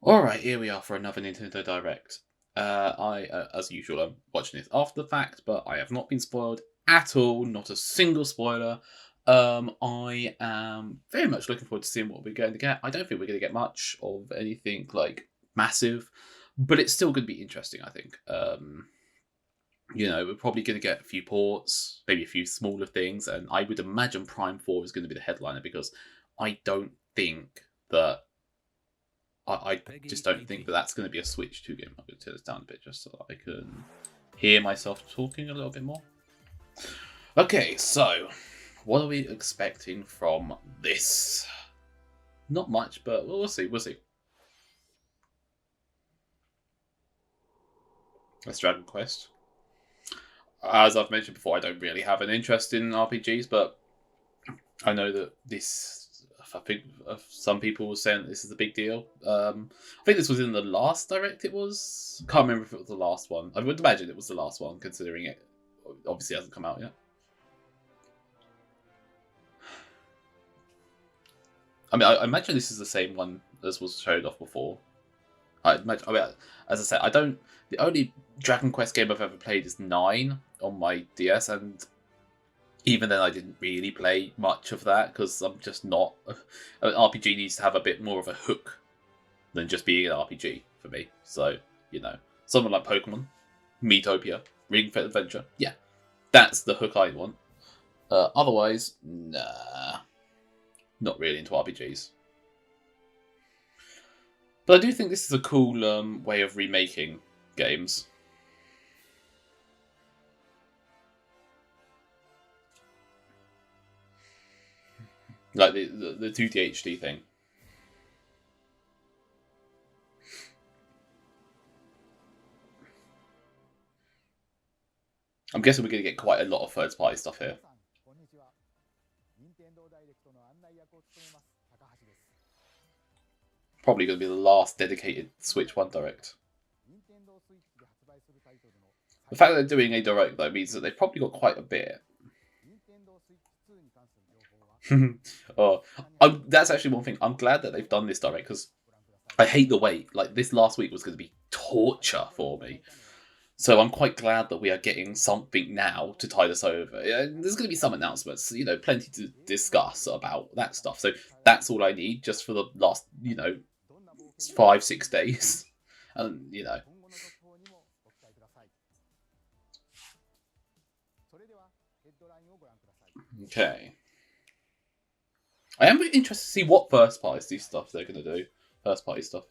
Alright, here we are for another Nintendo Direct. As usual, I'm watching this after the fact, but I have not been spoiled at all, not a single spoiler. I am very much looking forward to seeing what we're going to get. I don't think we're going to get much of anything like massive, but it's still going to be interesting, I think. We're probably going to get a few ports, maybe a few smaller things, and I would imagine Prime 4 is going to be the headliner because I don't think that I just don't think that that's going to be a Switch 2 game. I'm going to turn this down a bit just so that I can hear myself talking a little bit more. Okay, so what are we expecting from this? Not much, but we'll see. We'll see. That's Dragon Quest. As I've mentioned before, I don't really have an interest in RPGs, but I know that this. I think some people were saying that this is a big deal. I think this was in the last Direct. It was. Can't remember if it was the last one. I would imagine it was the last one, considering it obviously hasn't come out yet. I mean, I imagine this is the same one as was showed off before. As I said, I don't. The only Dragon Quest game I've ever played is 9 on my DS, and even then, I didn't really play much of that because I'm just not. An RPG needs to have a bit more of a hook than just being an RPG for me. So, someone like Pokemon, Miitopia, Ring Fit Adventure, yeah, that's the hook I want. Otherwise, nah, not really into RPGs. But I do think this is a cool way of remaking games. Like the 2D HD thing. I'm guessing we're going to get quite a lot of third-party stuff here. Probably going to be the last dedicated Switch 1 Direct. The fact that they're doing a Direct, though, means that they've probably got quite a bit. That's actually one thing. I'm glad that they've done this Direct, because I hate the wait. Like, this last week was going to be torture for me. So I'm quite glad that we are getting something now to tide us over. There's going to be some announcements, plenty to discuss about that stuff. So that's all I need just for the last, 5-6 days. And, Okay. I am interested to see what first party stuff they're going to do. First party stuff.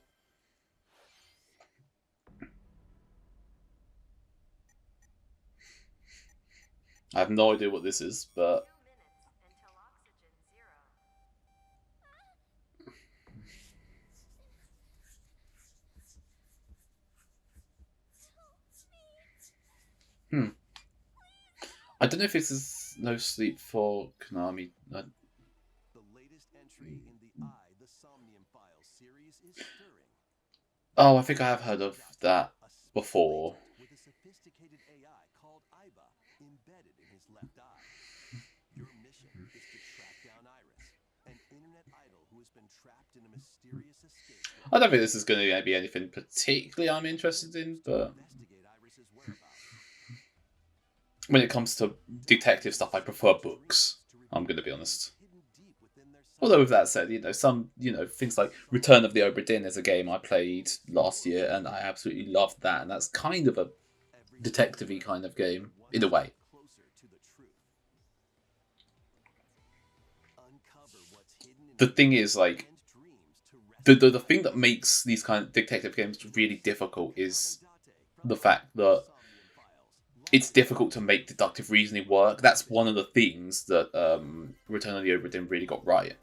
I have no idea what this is, but I don't know if this is No Sleep for Konami. The latest entry in the The Somnium Files series is stirring. Oh, I think I have heard of that before. With a sophisticated AI called Aiba embedded in his left eye. Your mission is to track down Iris, an internet idol who has been trapped in a mysterious escape. I don't think this is going to be anything particularly I'm interested in, but when it comes to detective stuff, I prefer books. I'm going to be honest. Although with that said, some things like Return of the Obra Dinn is a game I played last year, and I absolutely loved that. And that's kind of a detective-y kind of game in a way. The thing is, like, the thing that makes these kind of detective games really difficult is the fact that it's difficult to make deductive reasoning work. That's one of the things that Return of the Obra Dinn really got right.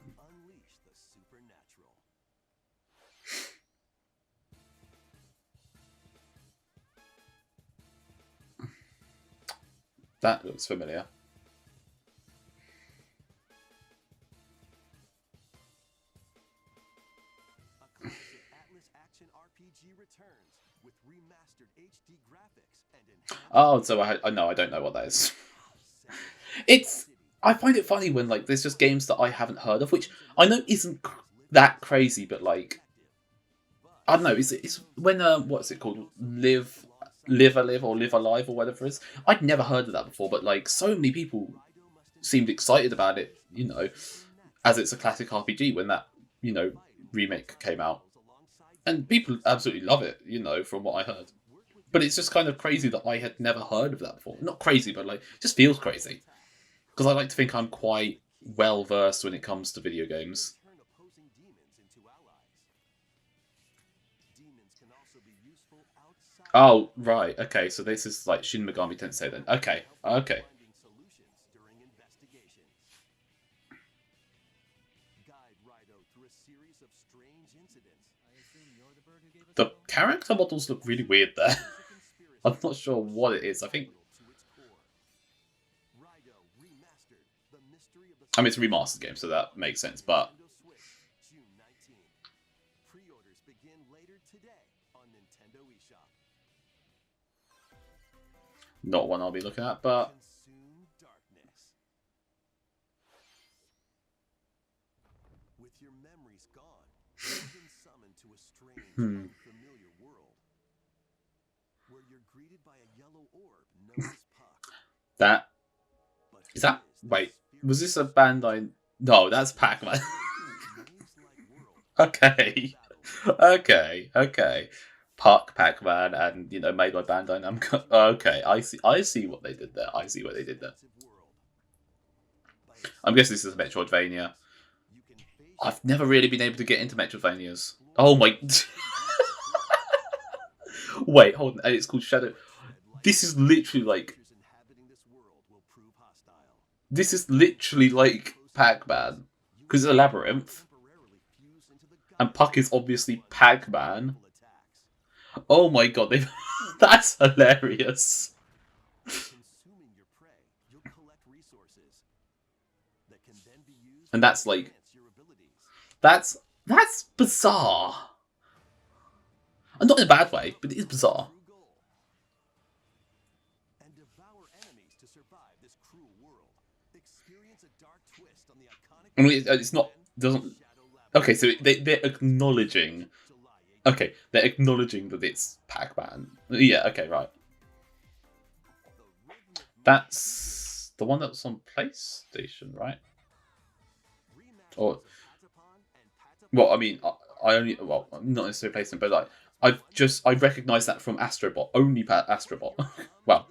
That looks familiar. Oh, so I know I don't know what that is. I find it funny when there's just games that I haven't heard of, which I know isn't that crazy, but I don't know. It's when what's it called? Live or Live Alive or whatever it is. I'd never heard of that before, but like so many people seemed excited about it. As it's a classic RPG when that remake came out, and people absolutely love it. From what I heard. But it's just kind of crazy that I had never heard of that before. Not crazy, but like just feels crazy because I like to think I'm quite well versed when it comes to video games. Oh, right. Okay, so this is like Shin Megami Tensei then. Okay. Okay. The character models look really weird there. I'm not sure what it is. I think. I mean, it's a remastered game, so that makes sense, but. Not one I'll be looking at, but. With your memories gone, you've been summoned to a strange, unfamiliar world, where you're greeted by a yellow orb known as Puck. That is that. Wait, was this a Bandai? No, that's Pac-Man. Okay, okay. Puck, Pac-Man, and made by Bandai Namco. Okay, I see what they did there. I see what they did there. I'm guessing this is a Metroidvania. I've never really been able to get into Metroidvanias. Oh my. Wait, hold on. And it's called Shadow. This is literally like. This is literally like Pac-Man. Because it's a labyrinth. And Puck is obviously Pac-Man. Oh my god, that's hilarious. And that's like. That's bizarre. And not in a bad way, but it is bizarre. I mean, it's not doesn't. Okay, so they're acknowledging. Okay, they're acknowledging that it's Pac-Man. Yeah. Okay. Right. That's the one that's on PlayStation, right? Or. Well, I mean, I only not necessarily PlayStation, but like I recognise that from Astrobot. Only Astrobot. Well.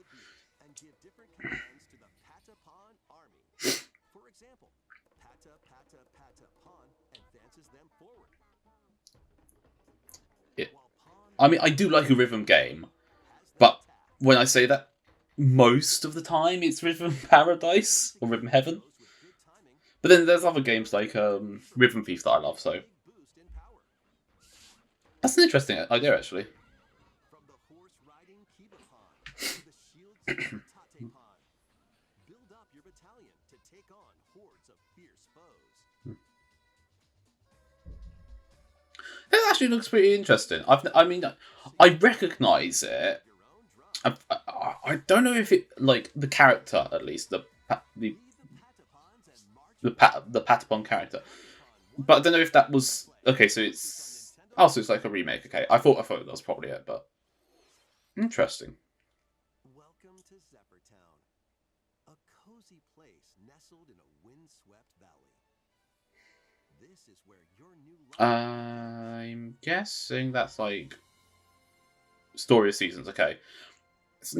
Yeah. I mean, I do like a rhythm game, but when I say that, most of the time it's Rhythm Paradise or Rhythm Heaven. But then there's other games like Rhythm Thief that I love, so that's an interesting idea, actually. It actually looks pretty interesting. I recognise it. I don't know if it like the character at least the Patapon character, but I don't know if that was okay. So it's it's like a remake. Okay, I thought that was probably it, but interesting. Welcome to Zephyr Town, a cozy place nestled in a windswept valley. This is where your new I'm guessing that's like Story of Seasons. Okay, it's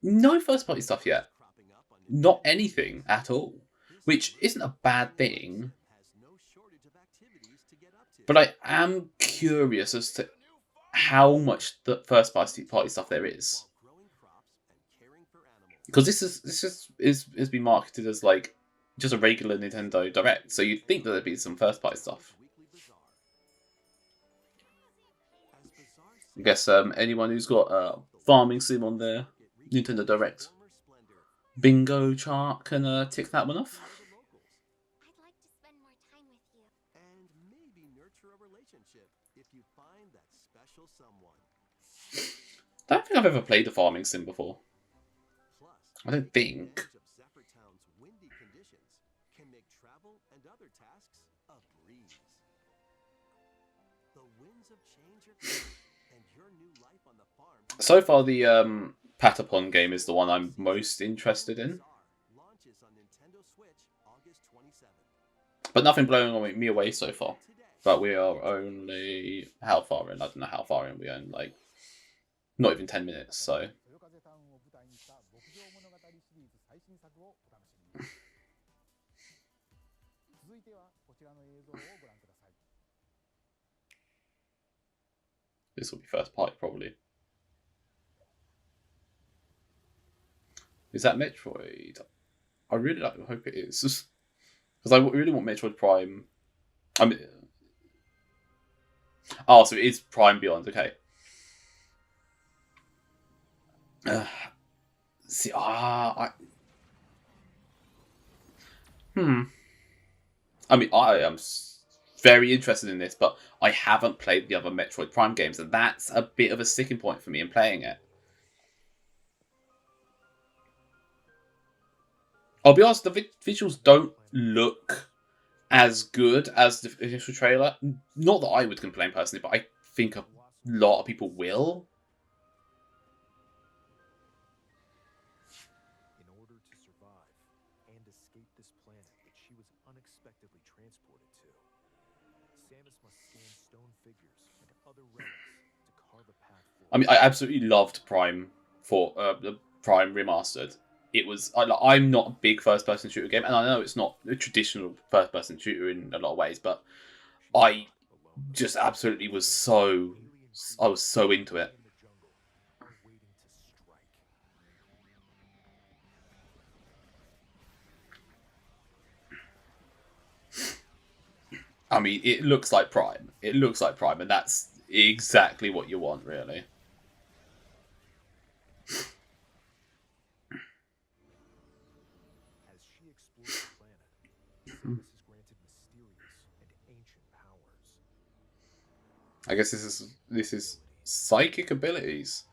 no first party stuff yet. Not anything at all, which isn't a bad thing. But I am curious as to how much the first party stuff there is, because this is been marketed as like just a regular Nintendo Direct, so you'd think that there'd be some first party stuff. I guess anyone who's got Farming Sim on their Nintendo Direct bingo chart can tick that one off. I'd like to spend more time with you. And maybe nurture a relationship if you find that special someone. I don't think I've ever played a Farming Sim before. I don't think. Zephyr Town's windy conditions can make travel and other tasks a breeze. The wind winds of change are coming, and your new life on the farm. So far, the Patapon game is the one I'm most interested in. Launches on Nintendo Switch August 27th. But nothing blowing me away so far. But we are only... How far in? I don't know how far in. We own, like... Not even 10 minutes, so... This will be first party, probably. Is that Metroid? I really hope it is. Because I really want Metroid Prime. I mean... Oh, so it is Prime Beyond, okay. See, I mean, I am very interested in this, but I haven't played the other Metroid Prime games, and that's a bit of a sticking point for me in playing it. I'll be honest, the visuals don't look as good as the initial trailer. Not that I would complain personally, but I think a lot of people will. In order to survive and escape this planet that she was unexpectedly transported to, Samus must scan stone figures and other relics to carve a path forward. I mean, I absolutely loved Prime for the Prime Remastered. It was I'm not a big first-person shooter game, and I know it's not a traditional first-person shooter in a lot of ways, but I just absolutely was so into it. I mean, it looks like Prime. It looks like Prime, and that's exactly what you want, really. As she explores the planet, Samus is granted mysterious and ancient powers. I guess this is psychic abilities.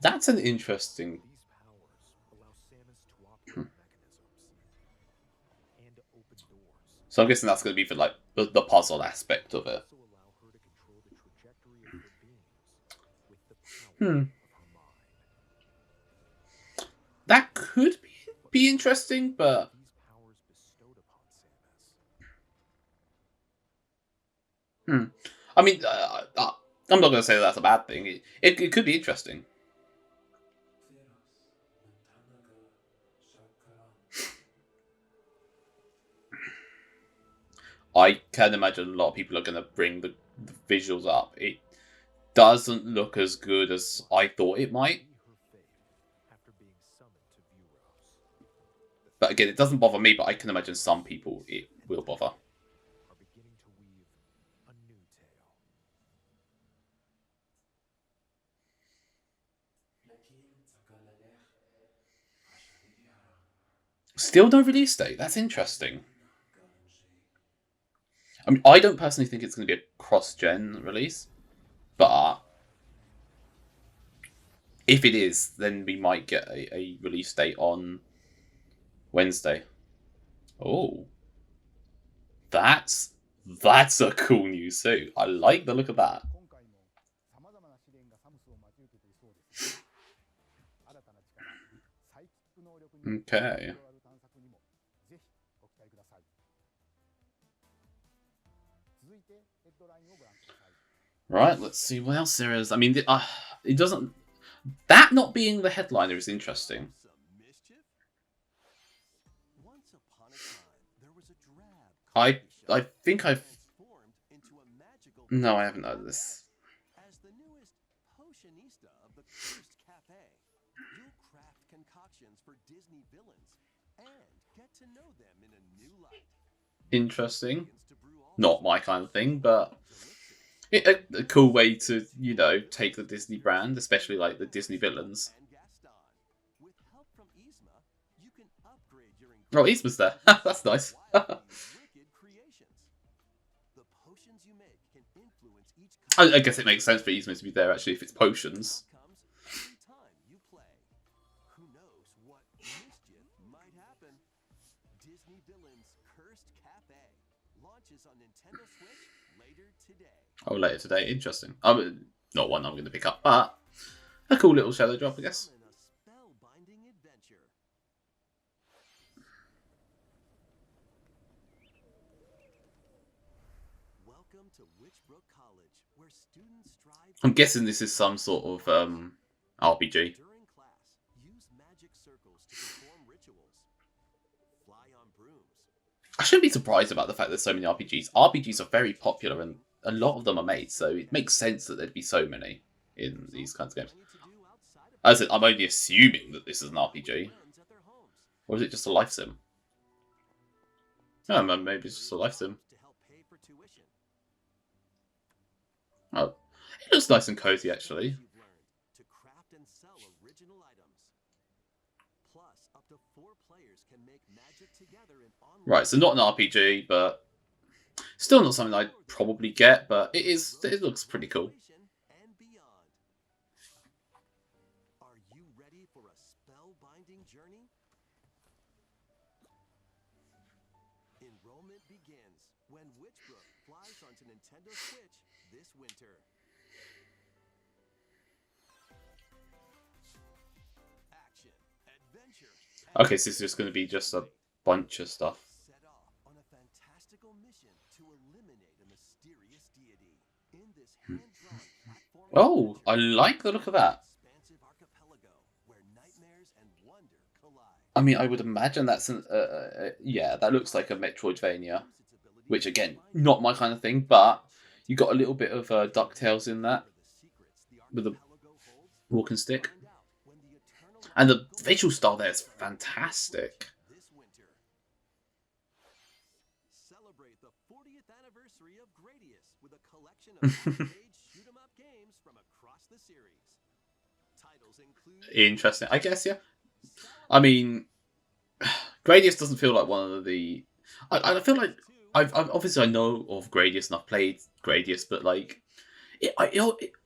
That's an interesting. These powers allow Samus to operate mechanisms and to open doors. So I'm guessing that's going to be for like the puzzle aspect of it. Also allow her to control the trajectory of her beams with the power of her mind. That could be interesting, but These powers bestowed upon Samus. I mean, I'm not going to say that's a bad thing. It could be interesting. I can imagine a lot of people are going to bring the visuals up. It doesn't look as good as I thought it might. Her fate after being summoned to Vuros. But again, it doesn't bother me, but I can imagine some people it will bother. Are beginning to weave a new tale. Still no release date. That's interesting. I mean, I don't personally think it's going to be a cross-gen release, but if it is, then we might get a release date on Wednesday. Oh, that's a cool new suit. I like the look of that. Okay. Right, let's see what else there is. I mean, it doesn't... That not being the headliner is interesting. Some mischief? Once upon a time, there was a drab I think I've... transformed into a magical No, I haven't heard of this. As the newest potionista of the Cursed Cafe, you'll craft concoctions for Disney villains and get to know them in a new light. Interesting. Begins to brew all Not my kind of thing, but... A cool way to, you know, take the Disney brand, especially like the Disney villains. and Gaston. With help from Yzma, you can upgrade your Oh, Yzma's there. That's nice. wildly wicked creations. The potions you make can influence each I guess it makes sense for Yzma to be there, actually, if it's potions. outcomes every time you play. Who knows what mischief might happen? Disney Villains Cursed Cafe launches on Nintendo Switch later today. Oh, later today. Interesting. Not one I'm going to pick up, but a cool little shadow drop, I guess. In a spellbinding adventure. Welcome to Witchbrook College, where students strive. I'm guessing this is some sort of RPG. During class, use magic circles to perform rituals. Fly on brooms. I shouldn't be surprised about the fact there's so many RPGs. RPGs are very popular and a lot of them are made, so it makes sense that there'd be so many in these kinds of games. Plenty to do outside of As in, I'm only assuming that this is an RPG. friends at their homes. Or is it just a life sim? Oh, maybe it's just a life sim. To help pay for tuition. Oh, it looks nice and cozy, actually. You've learned to craft and sell original items. Plus, up to 4 players can make magic together in online. Right, so not an RPG, but still not something I'd probably get, but it looks pretty cool. And beyond. Are you ready for a spellbinding journey? Enrollment begins when Witchbrook flies onto Nintendo Switch this winter. Action, adventure. Okay, so it's just going to be just a bunch of stuff. Set off on a fantastical mission to eliminate a mysterious deity. In this hand-drawn platform. Oh, I like the look of that. Expansive archipelago where nightmares and wonder collide. I mean, I would imagine that's an... yeah, that looks like a Metroidvania. Which, again, not my kind of thing, but you got a little bit of DuckTales in that. With the walking stick. And the visual style there is fantastic. This winter. Celebrate the 40th anniversary of Gradius with a collection of arcade shoot-'em-up games from across the series. Titles include Interesting. I guess, yeah. I mean, Gradius doesn't feel like one of the... I feel like... I've obviously I know of Gradius and I've played Gradius, but like,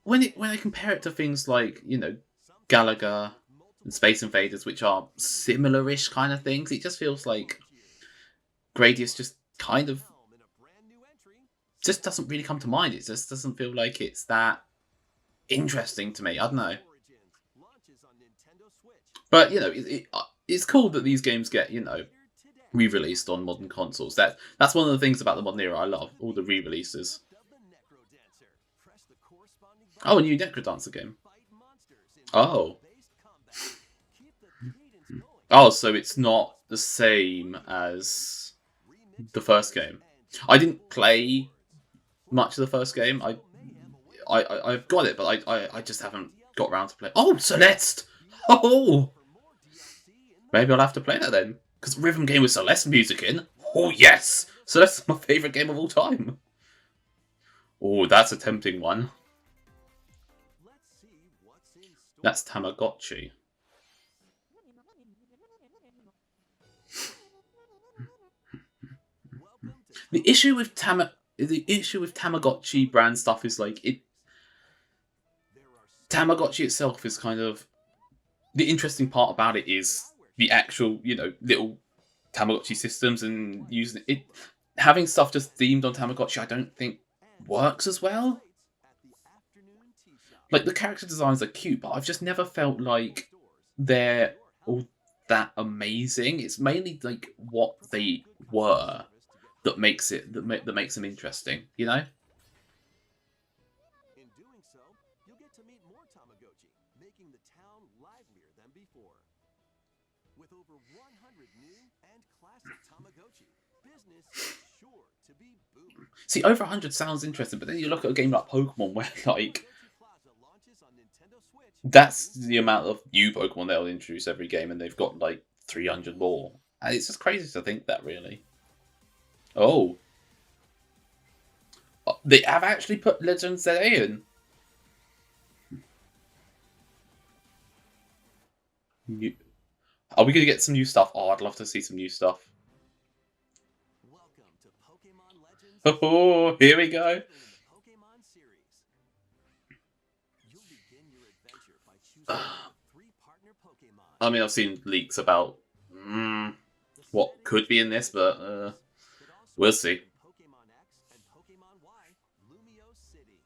when I compare it to things like, you know, Galaga and Space Invaders, which are similar-ish kind of things, it just feels like Gradius just kind of just doesn't really come to mind. It just doesn't feel like it's that interesting to me. I don't know. But, you know, it's cool that these games get, you know, re-released on modern consoles. That's one of the things about the modern era I love, all the re-releases. Oh, a new Necrodancer game. Oh. Oh, so it's not the same as the first game. I didn't play much of the first game. I've got it, but I just haven't got around to play. Oh, Celeste! Oh! Maybe I'll have to play that then. Because rhythm game with Celeste music in. Oh, yes! Celeste's my favourite game of all time. Oh, that's a tempting one. That's Tamagotchi. The issue with Tamagotchi brand stuff is like Tamagotchi itself is kind of the interesting part about it is the actual, you know, little Tamagotchi systems and using it. Having stuff just themed on Tamagotchi, I don't think works as well. Like, the character designs are cute, but I've just never felt like they're all that amazing. It's mainly like what they were that makes them interesting, you know? In doing so, you'll get to meet more Tamagotchi, making the town livelier than before. With over 100 new and classic Tamagotchi, business is sure to be booming. See, over 100 sounds interesting, but then you look at a game like Pokemon where, like, that's the amount of new Pokemon they'll introduce every game, and they've got, like, 300 more. And it's just crazy to think that, really. Oh. They have actually put Legend ZA in. Are we going to get some new stuff? Oh, I'd love to see some new stuff. Welcome to Pokemon Legends. Oh, here we go. Pokemon series. You'll begin your adventure by choosing 3 partner Pokemon. I mean, I've seen leaks about what could be in this, but we'll see. Pokemon X and Pokemon Y, Lumio City.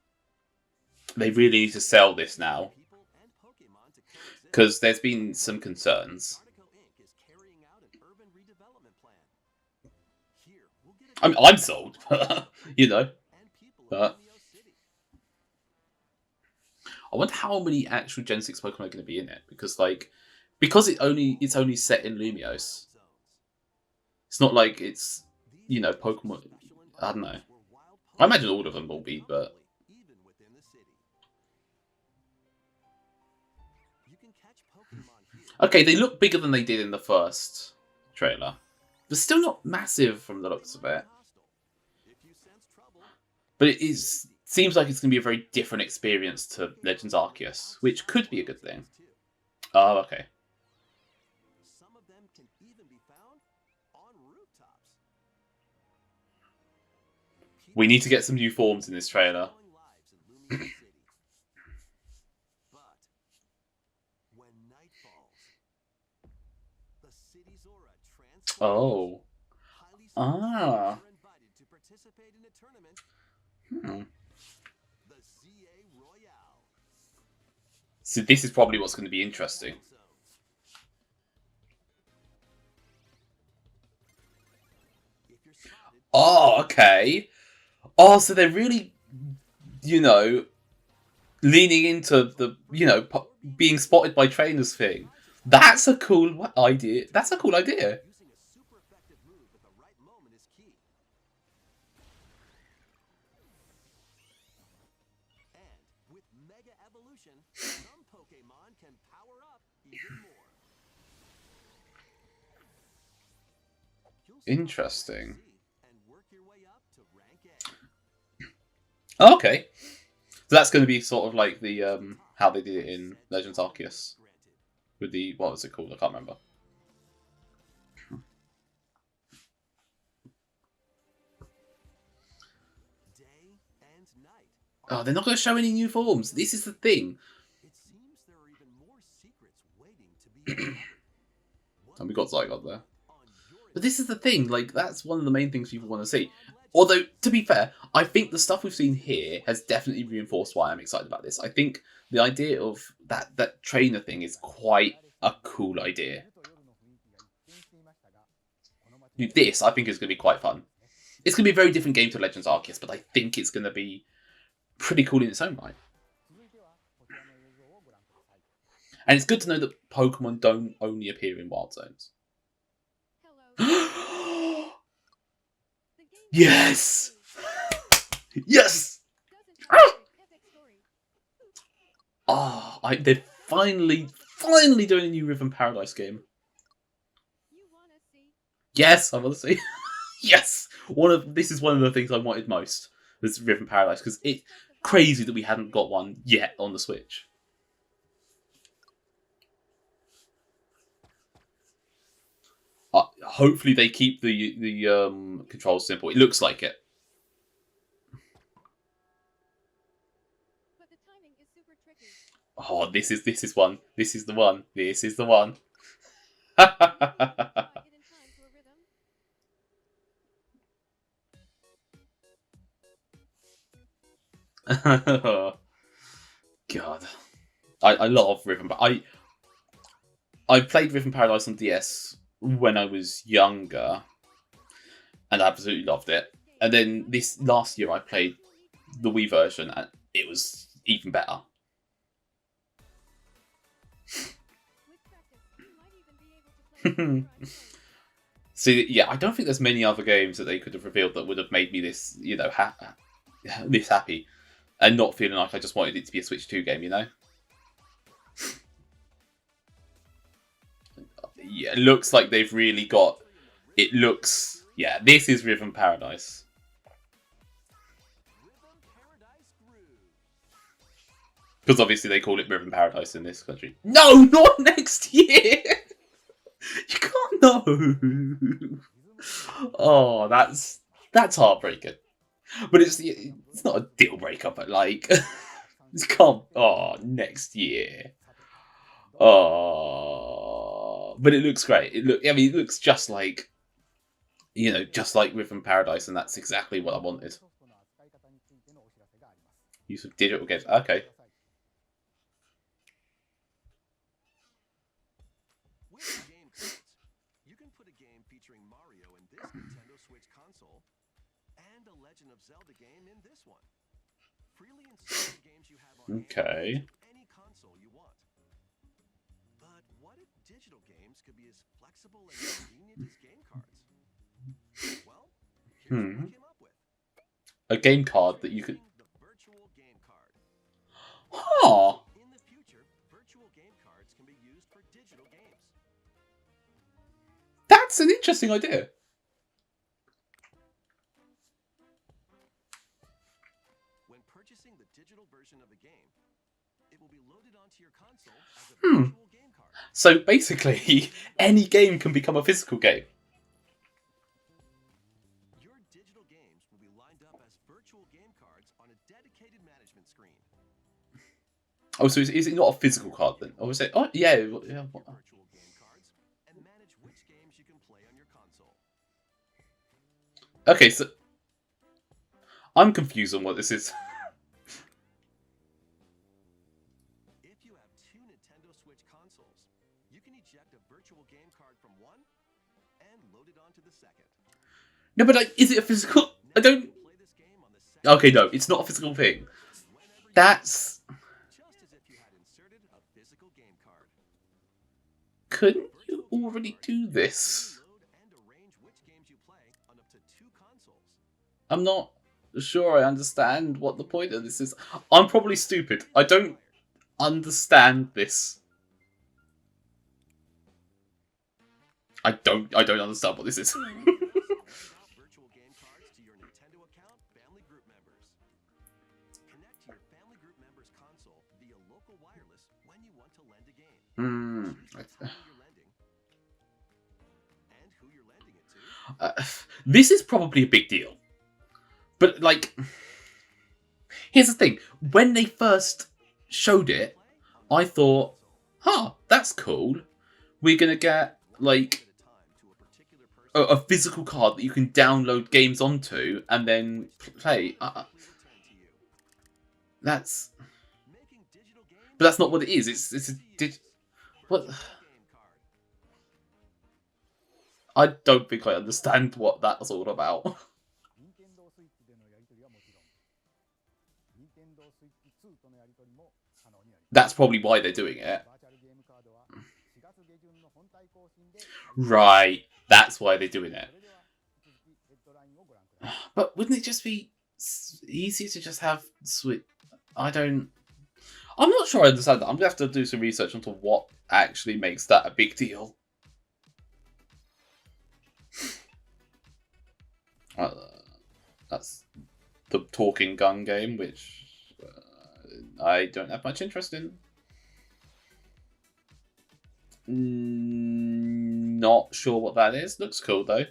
they really need to sell this now, People and Pokemon to coexist. because there's been some concerns. Artico Inc. is carrying out an urban redevelopment plan. Here, we'll get a I mean, I'm sold, you know. and people of But Romeo City. I wonder how many actual Gen 6 Pokemon are going to be in it, because it's only set in Lumiose. It's not like it's, you know, Pokemon. I don't know. I imagine all of them will be, but Even within the city. You can catch Pokemon here. okay, they look bigger than they did in the first trailer. They're still not massive from the looks of it, If you sense trouble, but seems like it's going to be a very different experience to Legends Arceus, which could be a good thing. Oh, okay. some of them can even be found on rooftops. We need to get some new forms in this trailer. Lives in Lumiose City. But when night falls, the city's aura transforms. Oh. Highly Ah. are invited to participate in a tournament, Hmm. the ZA Royale. So this is probably what's going to be interesting. If you're spotted, Oh, okay. Oh, so they're really, you know, leaning into the, you know, being spotted by trainers thing. That's a cool idea. That's a cool idea. using a super effective move at the right moment is key. And with Mega Evolution, some Pokemon can power up even more. You'll start Interesting. rank C and work your way up to rank A. Oh, okay. So that's going to be sort of like the how they did it in Legends Arceus Granted. with the, what was it called? I can't remember. Day and night. Oh, they're not going to show any new forms. This is the thing. It seems there are even more secrets waiting to be uncovered. And we got Zygarde there. On your But this is the thing. Like, that's one of the main things people want to see. Although, to be fair, I think the stuff we've seen here has definitely reinforced why I'm excited about this. I think the idea of that trainer thing is quite a cool idea. This, I think, is going to be quite fun. It's going to be a very different game to Legends Arceus, but I think it's going to be pretty cool in its own right. And it's good to know that Pokemon don't only appear in Wild Zones. Hello. Yes! Yes! Ah, they're finally doing a new Riven Paradise game. Yes, I want to see. Yes, this is one of the things I wanted most was Riven Paradise, because it's crazy that we hadn't got one yet on the Switch. Hopefully they keep the controls simple. It looks like it. But the timing is super tricky. Oh, this is one. This is the one. This is the one. Try it in time for a rhythm. God, I love Riven, but I played Riven Paradise on DS when I was younger, and I absolutely loved it. And then this last year, I played the Wii version, and it was even better. With practice, you might even be able to play it right. See, yeah, I don't think there's many other games that they could have revealed that would have made me this, you know, this happy, and not feeling like I just wanted it to be a Switch 2 game, you know? Yeah, it looks like they've really got... It looks... Yeah, this is Riven Paradise. Riven Paradise Groove. Because obviously they call it Riven Paradise in this country. No, not next year! You can't know. Oh, that's heartbreaking. But it's not a deal breaker, but like... It's can't... Oh, next year. Oh... But it looks great. I mean, it looks just like... just like Riven Paradise, and that's exactly what I wanted. Use of digital games. Okay. With game cards, you can put a game featuring Mario in this Nintendo Switch console and a Legend of Zelda game in this one. Freely insert the games you have on Okay. hand into any console you want. But what if digital games could be as flexible and convenient as game cards? Well, here's what we came up with. A game card that you could. The virtual game card. Huh. In the future, virtual game cards can be used for digital games. That's an interesting idea. When purchasing the digital version of a game, it will be loaded onto your console as a virtual game card. So basically, any game can become a physical game. Your digital games will be lined up as virtual game cards on a dedicated management screen. Oh, so is it not a physical card then? Or is it? Oh, yeah. Yeah. Your virtual game cards and manage which games you can play on your console. Okay, so I'm confused on what this is. If you have two Nintendo Switch consoles, you can eject a virtual game card from one and load it onto the second. No, but like, is it a physical? I Now you don't. can play this game on the second Okay, no, it's not a physical thing. whenever you That's. want, just as if you had inserted a physical game card. Couldn't you already do this? Load and arrange which games you play on up to two consoles. I'm not sure I understand what the point of this is. I'm probably stupid. I don't understand this. I don't understand what this is. Load virtual game cards to your Nintendo account family group members. Connect to your family group members' console via local wireless when you want to lend a game. Choose the title you're lending and who you're lending it to. This is probably a big deal. But, like, here's the thing. When they first showed it, I thought, huh, that's cool. We're going to get, like, a physical card that you can download games onto and then play. That's... But that's not what it is. It's a... What? I don't think I understand what that's all about. 任天堂スイッチでのやり取りはもちろん、任天堂スイッチ2とのやり取りも可能になります。 That's probably why they're doing it. バーチャルゲームカードは4月下旬の本体更新で。 Right. That's why they're doing it. それでは引き続きヘッドラインをご覧ください。 But wouldn't it just be easier to just have Switch? I'm not sure I understand that. I'm going to have to do some research into what actually makes that a big deal. That's the Talking Gun game, which I don't have much interest in. Not sure what that is. Looks cool though.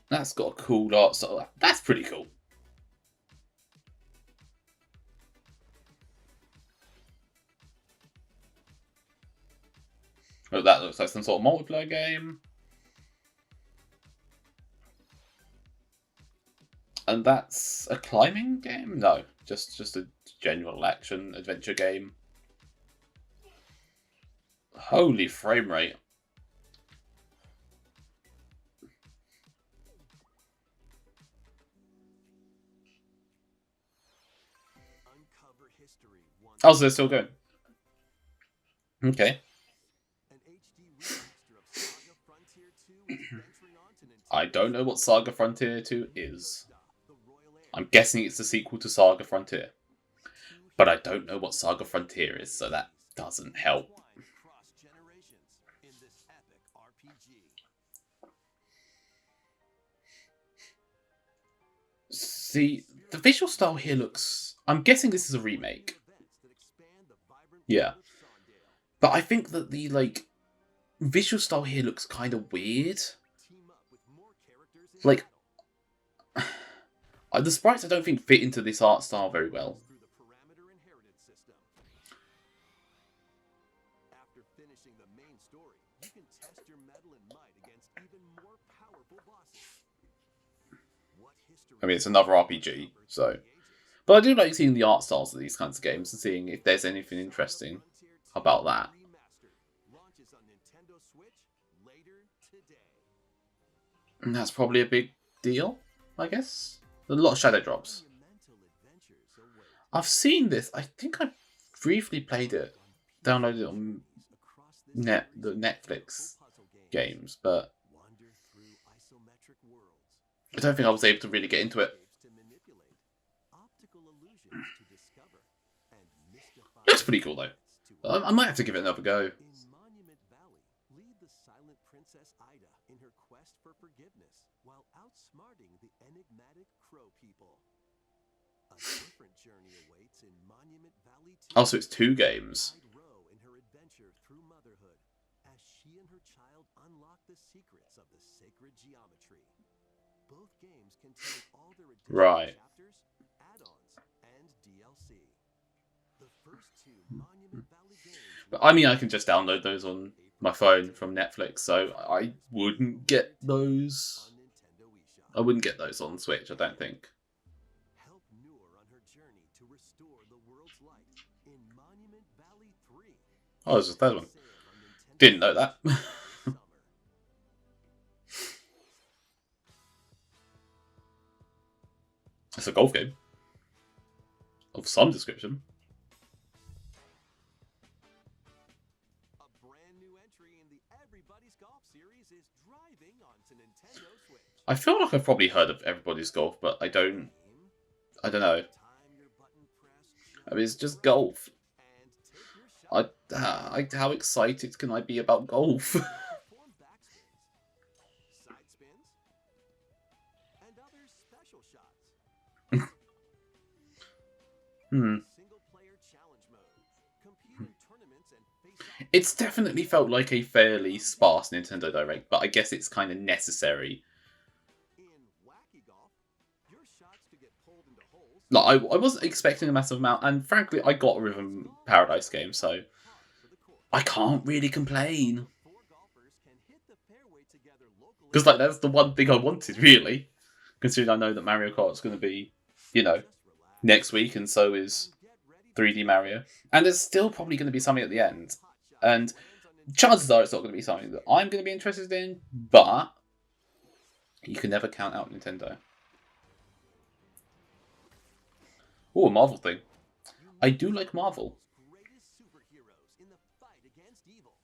That's got a cool art style. That's pretty cool. Oh, that looks like some sort of multiplayer game. And that's a climbing game? No, just a general action adventure game. Holy frame rate. Uncover history one. Oh, so they're still going. Okay. An HD remaster of Saga Frontier 2 is venturing on to Nintendo. I don't know what Saga Frontier 2 is. The Royal Air. I'm guessing it's the sequel to Saga Frontier. But I don't know what Saga Frontier is, so that doesn't help. Cross generations in this epic RPG. See, the visual style here looks... I'm guessing this is a remake. Events that expand the vibrant Yeah. world of Sondale. But I think that the, like, visual style here looks kind of weird. Team up with more characters in Like- battle. The sprites I don't think fit into this art style very well. Through the parameter inheritance system. After finishing the main story, you can test your mettle and might against even more powerful bosses. I mean, it's another RPG, so. But I do like seeing the art styles of these kinds of games and seeing if there's anything interesting about that. Launches on Nintendo Switch later today. And that's probably a big deal, I guess. A lot of shadow drops. Monumental adventures await. I've seen this. I think I briefly played it, downloaded it on Across this the Netflix puzzle game. games, but Wander through isometric worlds. I don't think I was able to really get into it. To manipulate, optical illusions to discover, and mystify. Looks pretty cool though. I might have to give it another go. In Monument Valley, lead the silent Princess Ida in her quest for forgiveness while outsmarting the enigmatic Crow people. A different journey awaits in Monument Valley 2. Oh, so it's 2 games. Guide Row in her adventure through motherhood as she and her child unlock the secrets of the sacred geometry. Both games contain all their additional Right. chapters, add-ons, and DLC. The first 2 Monument Valley games But I mean, I can just download those on my phone from Netflix, so I wouldn't get those. on Nintendo eShop. I wouldn't get those on Switch, I don't think. Help Noor on her journey to restore the world's light in Monument Valley 3. Oh, there's a third one. Sale on Nintendo Didn't know that. summer. It's a golf game. Of some description. A brand new entry in the Everybody's Golf series is driving onto Nintendo Switch. I feel like I've probably heard of Everybody's Golf, but I don't know. Time your button press, I mean, it's just golf. and take your shot. How excited can I be about golf? Perform backspins, side spins, and other special shots. Single player challenge mode. Compete in tournaments and face off. It's definitely felt like a fairly sparse Nintendo Direct, but I guess it's kind of necessary. In Wacky Golf, your shots to get pulled into holes. Like, I wasn't expecting a massive amount, and frankly, I got a Rhythm Paradise game, so Par for the course. I can't really complain. 4 golfers can hit the fairway together locally. Because, like, that's the one thing I wanted, really. Considering I know that Mario Kart's going to be, you know, Just relax next week, and so is and get ready 3D Mario. And there's still probably going to be something at the end. for hot shot And lands on Nintendo. chances are it's not going to be something that I'm going to be interested in, but you can never count out Nintendo. Oh, a Marvel thing. I do like Marvel. Greatest superheroes in the fight against evil.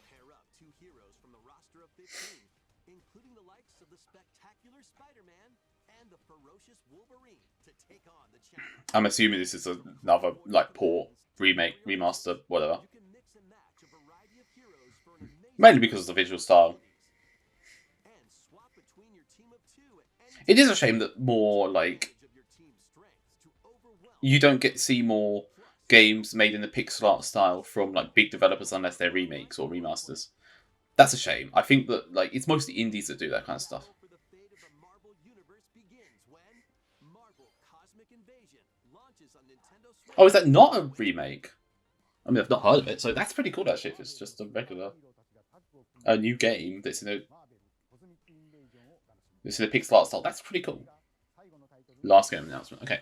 Pair up 2 heroes from the roster of 15, including the likes of the spectacular Spider-Man and the ferocious Wolverine to take on the challenge. I'm assuming this is another, like, port, remake, remaster, whatever. You can mix and match a variety of heroes for an amazing Mainly because of the visual style. and swap between your team of 2 at any It is a shame that more, like, of your team's strengths to overwhelm you don't get to see more games made in the pixel art style from, like, big developers unless they're remakes or remasters. That's a shame. I think that, like, it's mostly indies that do that kind of stuff. for the fate of the Marvel universe begins when Marvel Cosmic Invasion launches on Nintendo Switch. Oh, is that not a remake? I mean, I've not heard of it, so that's pretty cool, actually, if it's just a regular, a new game that's in a pixel art style. That's pretty cool. Last game announcement. Okay.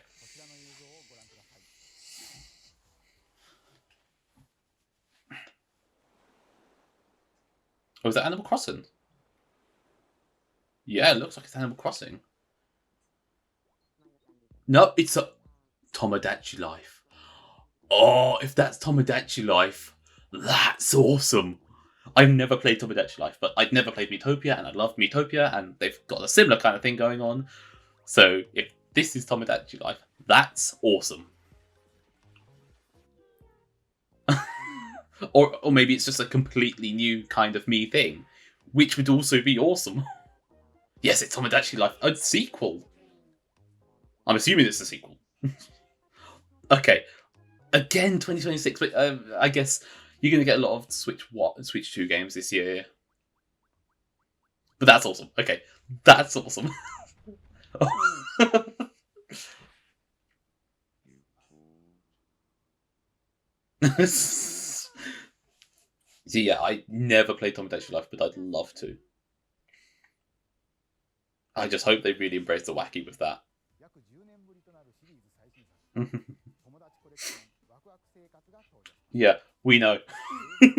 Oh, is that Animal Crossing? Yeah, it looks like it's Animal Crossing. No, it's a Tomodachi Life. Oh, if that's Tomodachi Life, that's awesome. I've never played Tomodachi Life, but I'd never played Miitopia, and I love Miitopia, and they've got a similar kind of thing going on. So if this is Tomodachi Life, that's awesome. Or maybe it's just a completely new kind of me thing, which would also be awesome. Yes, it's Tomodachi Life, a sequel. I'm assuming it's a sequel. Okay, again 2026, but I guess you're going to get a lot of Switch 2 games this year. But that's awesome. Okay, that's awesome. So yeah, I never played Tomodachi Life, but I'd love to. I just hope they really embrace the wacky with that. 約10年ぶりとなるシリーズ最新作友達コレクションワクワク生活が登場 Yeah, we know. 海に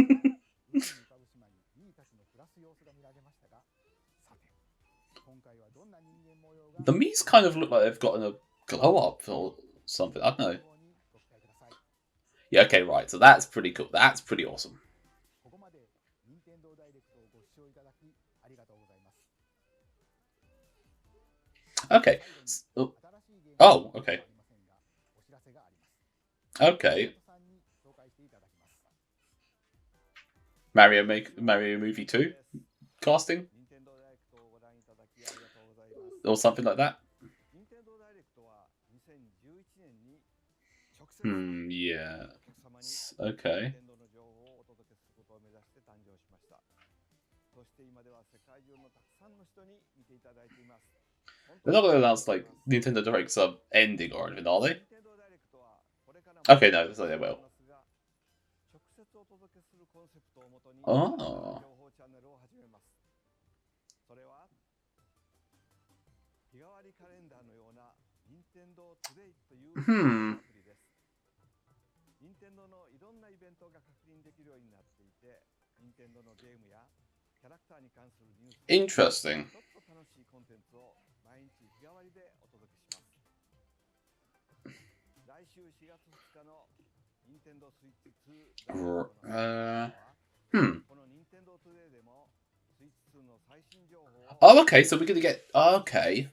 浮かぶ島にミーたちの暮らす様子が見られましたが、さて今回はどんな人間模様が The Mii's kind of look like they've gotten a glow up or something. I don't know. ご期待ください。 Yeah, okay, right. So that's pretty cool. That's pretty awesome. ここまで任天堂ダイレクトをご視聴いただきありがとうございます。 Okay. 最後に Oh, 新しいゲーム oh, は okay. ありませんが、お知らせがあります。 Okay. さんに紹介していただきます。 Mario Movie 2 casting 任天堂ダイレクトをご覧いただきありがとうございます。 or something like that. 任天堂ダイレクトは2011年に直接 Yeah. お客様に Okay. 任天堂の情報をお届けすることを目指して誕生しました。そして今では世界中のたくさんの人に見ていただいています。 They're not going to announce like Nintendo Directs are ending or anything, are they? 任天堂ダイレクトはこれからも Okay, no, so they will. 直接お届けするコンセプトをもとに Ah. 情報チャンネルを始めます。それは日替わりカレンダーのような任天堂トゥデイというア Hmm. プリです。任天堂のいろんなイベントが確認できるようになっていて、任天堂のゲームやキャラクターに関するニュース、 Interesting. ちょっと楽しいコンテンツを毎日日替わりでお届けします。来週4月2日の任天堂スイッチ2 Hmm. この任天堂トゥデイでもスイッチ2の最新情報を Oh, okay. So we're going to get. Okay.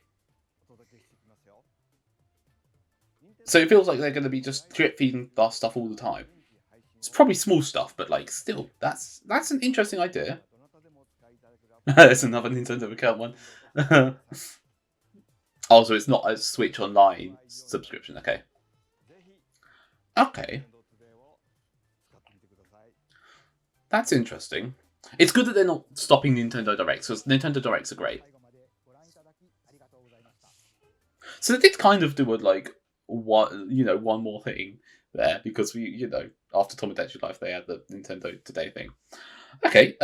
お届けしてきますよ。 So it feels like they're going to be just drip feeding our stuff all the time. It's probably small stuff, but like still, that's an interesting idea. There's another Nintendo account one. Oh, so it's not a Switch Online subscription. Okay. Okay. That's interesting. It's good that they're not stopping Nintendo Directs, because Nintendo Directs are great. 最後までご覧いただきありがとうございました。 So they did kind of do a one more thing there, because after Tomodachi Life they had the Nintendo Today thing. Okay,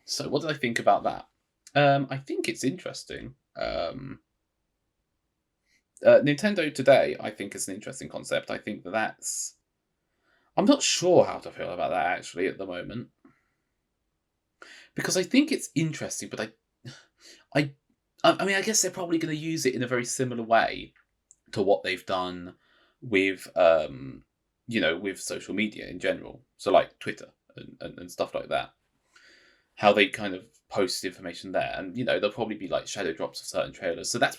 so what did I think about that? I think it's interesting. Nintendo Today, I think, is an interesting concept. I think that's... I'm not sure how to feel about that, actually, at the moment. Because I think it's interesting, but I mean, I guess they're probably going to use it in a very similar way to what they've done with, with social media in general. So, like, Twitter and stuff like that. How they kind of post information there, and there'll probably be like shadow drops of certain trailers. So they're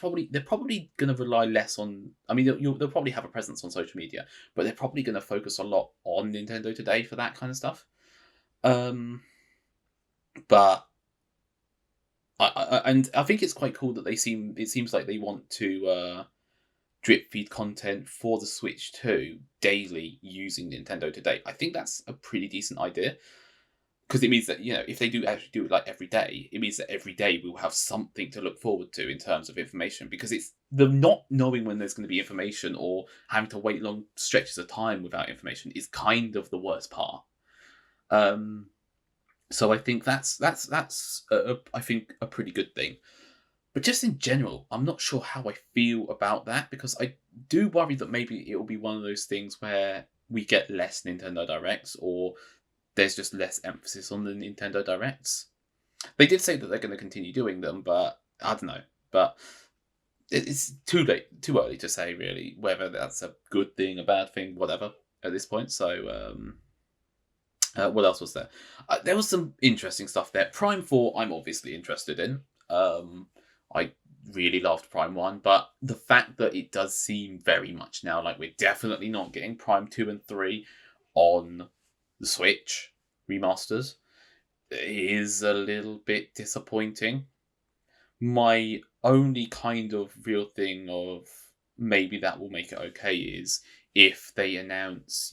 probably going to rely less on. I mean, they'll probably have a presence on social media, but they're probably going to focus a lot on Nintendo Today for that kind of stuff. But I think it's quite cool that it seems like they want to drip feed content for the Switch 2 daily using Nintendo Today. I think that's a pretty decent idea. Because it means that, if they do actually do it like every day, it means that every day we'll have something to look forward to in terms of information. Because it's the not knowing when there's going to be information or having to wait long stretches of time without information is kind of the worst part. So I think that's I think a pretty good thing. But just in general, I'm not sure how I feel about that, because I do worry that maybe it will be one of those things where we get less Nintendo Directs, or there's just less emphasis on the Nintendo Directs. They did say that they're going to continue doing them, but I don't know. But it's too early to say, really, whether that's a good thing, a bad thing, whatever, at this point. So, what else was there? There was some interesting stuff there. Prime 4, I'm obviously interested in. I really loved Prime 1, but the fact that it does seem very much now like we're definitely not getting Prime 2 and 3 on the Switch remasters is a little bit disappointing. My only kind of real thing of maybe that will make it okay is if they announce,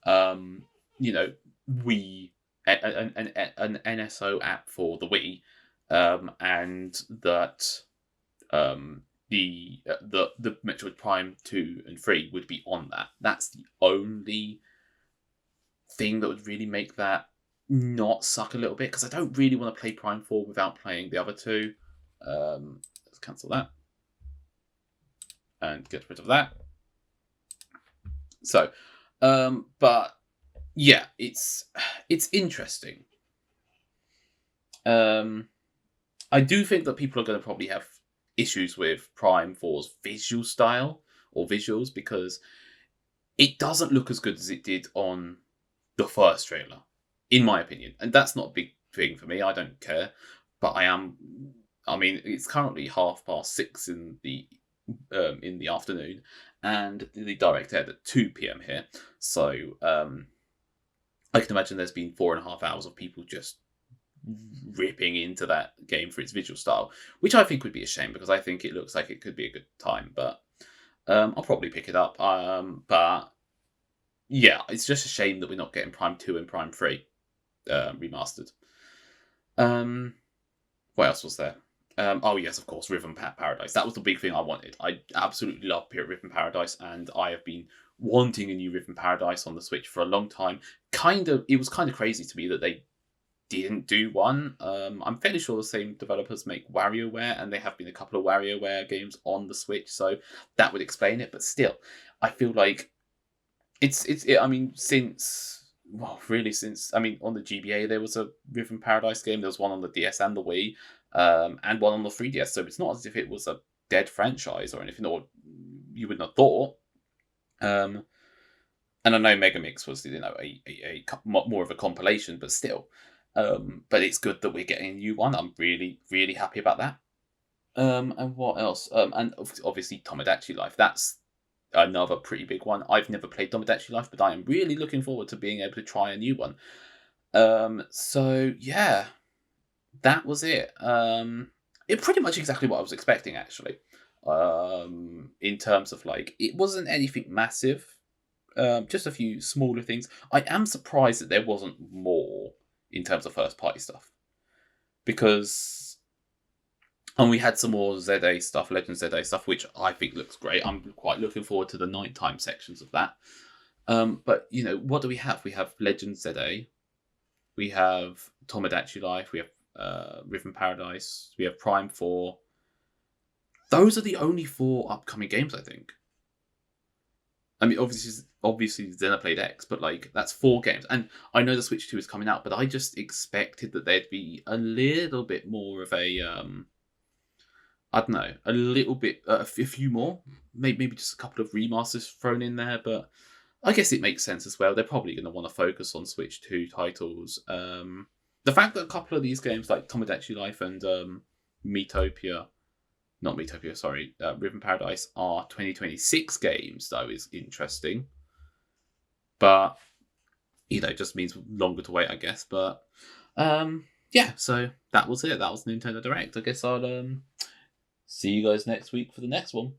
Wii, an NSO app for the Wii, and that the Metroid Prime 2 and 3 would be on that. That's the only thing that would really make that not suck a little bit, because I don't really want to play Prime 4 without playing the other two. Let's cancel that and get rid of that. So, but yeah, it's interesting. I do think that people are going to probably have issues with Prime 4's visual style or visuals because it doesn't look as good as it did on the first trailer, in my opinion. And that's not a big thing for me. I don't care. But I mean, it's currently 6:30 in the afternoon, and the direct aired at 2 p.m. here. So I can imagine there's been 4.5 hours of people just ripping into that game for its visual style, which I think would be a shame because I think it looks like it could be a good time. But I'll probably pick it up. But yeah, it's just a shame that we're not getting Prime 2 and Prime 3 remastered. What else was there? Oh yes, of course, Rhythm Paradise. That was the big thing I wanted. I absolutely love Rhythm Paradise, and I have been wanting a new Rhythm Paradise on the Switch for a long time. It was kind of crazy to me that they didn't do one. I'm fairly sure the same developers make WarioWare, and there have been a couple of WarioWare games on the Switch, so that would explain it. But still, I feel like I mean, since on the GBA there was a Rhythm Paradise game. There was one on the DS and the Wii, and one on the 3DS. So it's not as if it was a dead franchise or anything, or you wouldn't have thought. And I know Megamix was, a more of a compilation, but still. But it's good that we're getting a new one. I'm really, really happy about that. And what else? And obviously Tomodachi Life. That's another pretty big one. I've never played Tomodachi Life, but I am really looking forward to being able to try a new one. So yeah, that was it. It pretty much exactly what I was expecting, actually. In terms of it wasn't anything massive. Just a few smaller things. I am surprised that there wasn't more in terms of first party stuff, because and we had some more ZA stuff, Legend ZA stuff, which I think looks great. I'm quite looking forward to the nighttime sections of that. But what do we have? We have Legend ZA, we have Tomodachi Life, we have Rhythm Paradise, we have Prime 4. Those are the only 4 upcoming games, I think. I mean, obviously Xenoblade X, but that's 4 games. And I know the Switch 2 is coming out, but I just expected that there'd be a little bit more of a, I don't know, a little bit, a few more. Maybe just a couple of remasters thrown in there, but I guess it makes sense as well. They're probably going to want to focus on Switch 2 titles. The fact that a couple of these games, like Tomodachi Life and Rhythm Paradise are 2026 games, though, is interesting. But, just means longer to wait, I guess. But, yeah, so that was it. That was Nintendo Direct. I guess I'll see you guys next week for the next one.